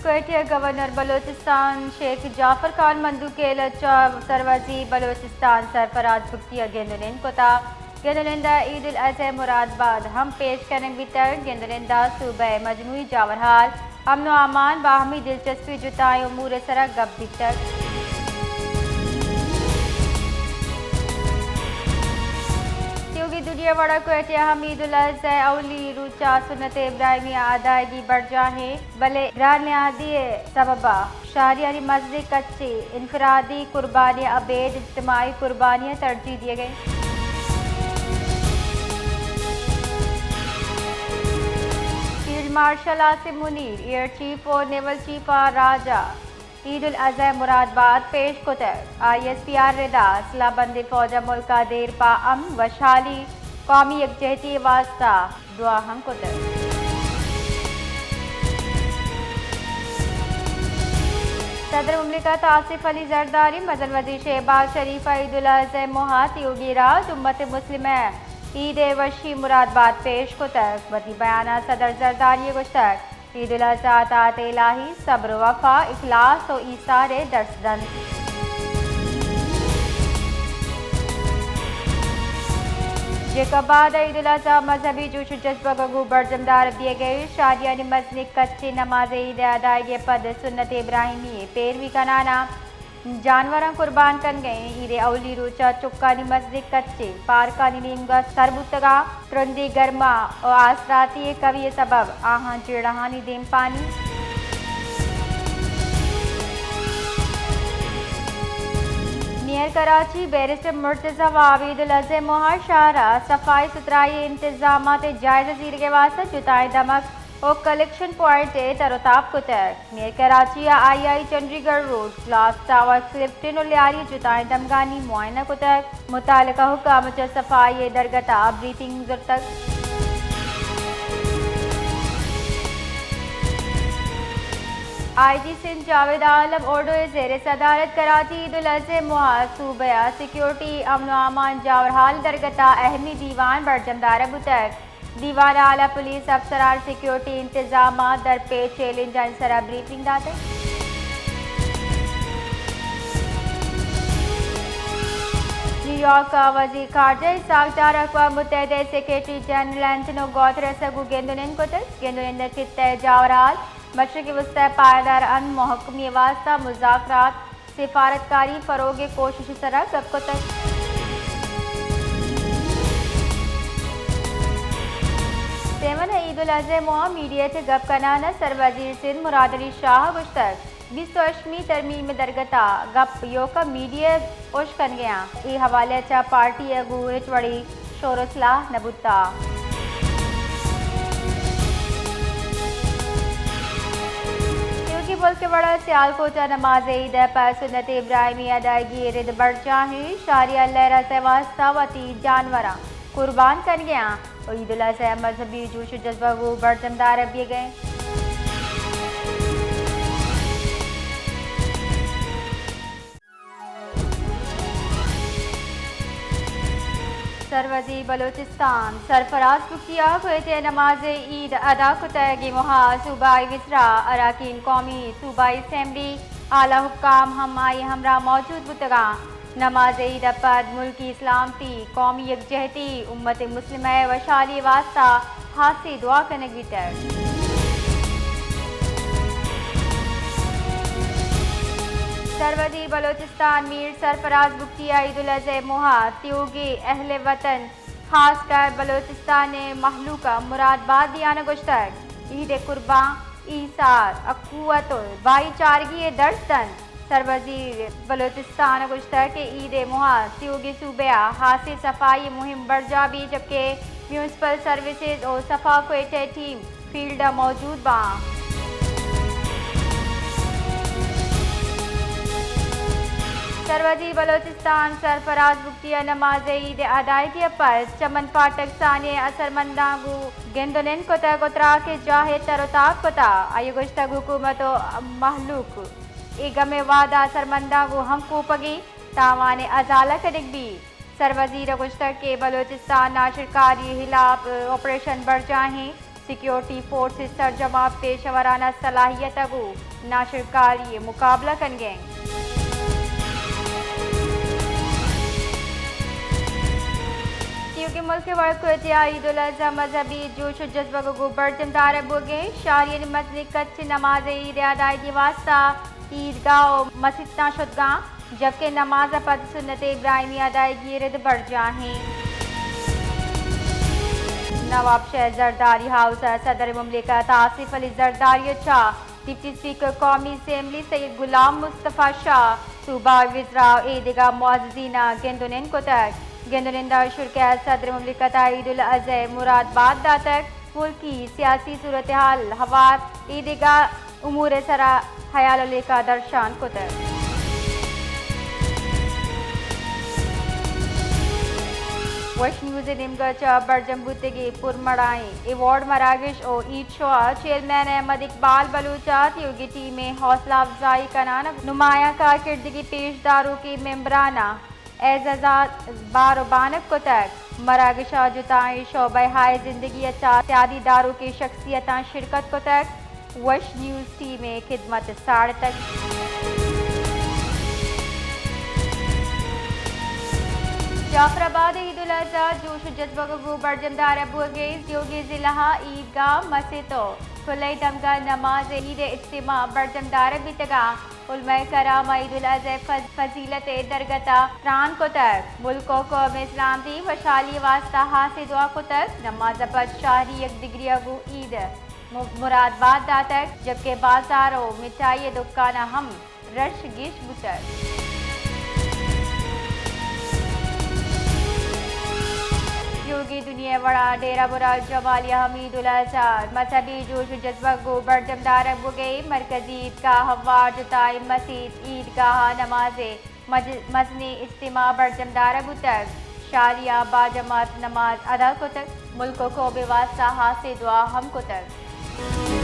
क्वेटिया governor Balochistan Sheikh Jafar Khan मंदू के सरवजी बलोचिस्तान सरफराज भुगतिया गेंदुनिन कोता गेंदुनिंदा ईद उल अज़हा मुरादबाद हम पेश करें बितर गेंदुनिंदा सूबे मजमूई जावरहाल अमनो अमान बाहमी दिलचस्पी जुताए उमूर सरा गप बितर दुनिया वड़ा क्वेटिया हमीद उल अज़हा अवली रूचा सुन्नत इब्राहिमी अदायगी बढ़ जाए भले ग्रानियादी सबबा शहरियारी मस्जिद कच्चे इनफरादी कुर्बानियाँ अबेद इज्तिमाई कुर्बानियाँ तरजीह दिए गए। Field marshal Asim Munir air chief और नेवल चीफ राजा ईद उल अज़हा मुरादबाद पेश कुतर ISPR रिदा सलाबंदी फौजा मुल्का देर पा वशाली कौमी यकजहती वास्ता दुआ हम कुतर। सदर मुमलिकत आसिफ अली जरदारी मदन वजीर शहबाज शरीफ ईद उल अज़हा मोहात योगी राज उम्मत मुस्लिम ईद वशी मुरादबाद पेश कुतर वती बयाना सदर जरदारी गुश्तक ईद उल अज़हा तात इलाही सब्र वफा इखलास और ईसारे दर्सदन जेका बाद ईद उल अज़हा मजहबी जोश जज्बा गगू बरजमदार दिए गए शादियानी मस्जिद कच्चे नमाज ईद अदायगी पद सुन्नत इब्राहिमी पेरवी कनाना जानवर कुर्बान कन गए ईद अवली रोचा चुक्कानी मस्जिद कच्चे पारकानी नीमगा सरबुतगा ट्रंदी गर्मा और आसराती कवि सबब आहा चिड़हानी देम पानी मेयर कराची बैरिस्टर मुर्तज़ा वाबीद उल अज़हा मोहर शाहरा सफाई सुथराई इंतजाम जायजा जीर के वास्ते जुताए दमक और कलेक्शन पॉइंट तरोताब कुतर mayor Karachi II Chandigarh road glass tower Clifton और लियारी जुताए दमगानी मुआयना कुतर मुतालिका हुकाम सफाई दरगता ब्रीफिंग तक IG सिंध जावेद आलम ओडो ज़ेर सदारत कराची ईद उल अज़हा मुहा सूबया सिक्योरिटी अमनो अमान जावरहाल दरगता अहमी दीवान बरजमदार बुतक दीवान आला पुलिस अफसरार सिक्योरिटी इंतजाम दरपेश चैलेंज सरा ब्रीफिंग दाते न्यूयॉर्क का वजीर खारजा सागदार अक़वाम मुत्तहिदा सेक्रेटरी जनरल एंटोनियो गुतेरेस गेंदुनिन कुतर गेंदुनिन खित्ते जावरहाल मशरक़ी वस्ती पायदार महकमी वास्ता मुज़ाकरात सिफारतकारी फ़रोग़ कोशिश सरा गप कुतर सेवन ईद उल अज़हा मुआ मीडिया से गप कनाना सरवजीर सिंध मुराद अली शाह गुश्तक 28वीं तरमीम दरगता गप योका मीडिया ओश कन गया ई हवाले चा पार्टी अगू हिचवड़ी शोरसला नबुता मुल्क के बड़ा सियालकोटा नमाज ईद पर सुन्नत इब्राहिमी अदायगी रिद बढ़ जाए शारिया लहरा से वास्ता वती जानवरा कुर्बान कर गया और ईद उल अज़हा मजहबी जोश जज्बा को बरजमदार दिए गए। सरवजी बलोचिस्तान सरफराज भुगतिया क्वेटिया नमाज ईद अदा कुतगी मुहा सूबाई विसरा अराकीन कौमी सूबाई असम्बली आला हुक्काम हम आई हमरा मौजूद बुतगा नमाज ईद पद मुल्की इस्लामती कौमी यकजहती उम्मत मुस्लिम वशाली वास्ता हासी दुआ करने बितर सरवजी बलोचिस्तान मीर सरफराज भुगतिया ईद उल अज़हा मुहा त्योगे अहले वतन खासकर बलोचिस्तान महलूका मुरादबाद दियाना गुश्तक ईद कुर्बा ईसार अकुवत भाईचारगी दर्शन सरवजीर बलोचिस्तान गुश्तक ईद मुहा त्योगे सूबया हासिल सफाई मुहिम बढ़ जा भी जबकि म्यूनसिपल सर्विसेज और सफा क्वेटे टीम फील्ड मौजूद बा। सरवजी बलोचिस्तान सरफराज भुगतिया नमाज ईद अदायगी पर चमन फाटक साने असरमंदागू गेंदोनिन कोता कोतरा के जाहे तरोताब कोता आयु गुश्तक हुकूमत महलूक इगमे वादा असरमंदागू हम कूपगी तावाने अजाला कनिक भी सरवजीर गुश्तक के बलोचिस्तान नाशरकारी हिलाफ ऑपरेशन बढ़ जाए सिक्योरिटी फोर्सेस सरजमाब पेशवराना सलाहियत अगू नाशरकारी मुकाबला करेंगे। क्योंकि मुल्क वर्क ईद उल अज़हा मजहबी जोश जज्बा को बर्तनदार बोगे शारियन मजनी कच्छ नमाज ईद अदायगी वास्ता ईदगाह मस्जिद शुदगा जबकि नमाज पद सुन्नत इब्राहिमी अदायगी रिद बढ़ जाए। नवाब शहर जरदारी हाउस सदर मुमलिकत आसिफ अली जरदारी शाह, डिप्टी स्पीकर कौमी असम्बली सैयद गुलाम मुस्तफ़ा शाह, सूबा वज़रा ईदगाह मुअज़्ज़िना गेंदुनिन को तक गेंदुनिंदा शुरकत सदर मुमलिकत ईद उल अज़हा मुरादबाद दातक मुल्की सियासी सूरत हाल हवार ईदगाह उमूर सरा हयाल का दर्शान को तक वश न्यूज़ निमगच बरजम बुतगी पुरमड़ाई अवार्ड मरागिश और ईद शो चेयरमैन अहमद इकबाल बलूचात योगी टीम में हौसला अफजाई कराना नुमाया कारकर्दगी पेशदारों की मेम्बराना एजाजात बारबानक को तक मरागिशा जुताई शोबा हाय जिंदगी अच्छा त्यादीदारों की शख्सियत शिरकत को तक वश न्यूज़ टीम में खिदमत साढ़ तक जाफराबाद ईद उल अज़हा जोश जज्बा को बरजमदार बोगे योगी जिला ईदगाह मस्जिदों खुले दमगा नमाज ईद इज्तिमा बरजमदार बितगा उलमाए कराम ईद उल अज़हा फजीलत दरगता त्रान को तक मुल्कों को इस्लाम दी वशाली वास्ता हासिल दुआ को तक नमाज पद शाहरी एक डिग्री अगू ईद मुरादबाद दातक जबकि बाजारों मिठाई दुकाना हम रश गिश बुतर योगी दुनिया बड़ा डेरा बुरा जमालिया हमीद उल अज़हा मजहबी जोश जज्बा को बरजमदार बोगे मरकजी ईदगाह हवार जुताई मस्जिद ईदगाह नमाज मजनी इज्तिमा बरजमदार बुतक शारिया बाजमात नमाज अदा को तक मुल्कों को बेवास्ता हासिल दुआ हम को तक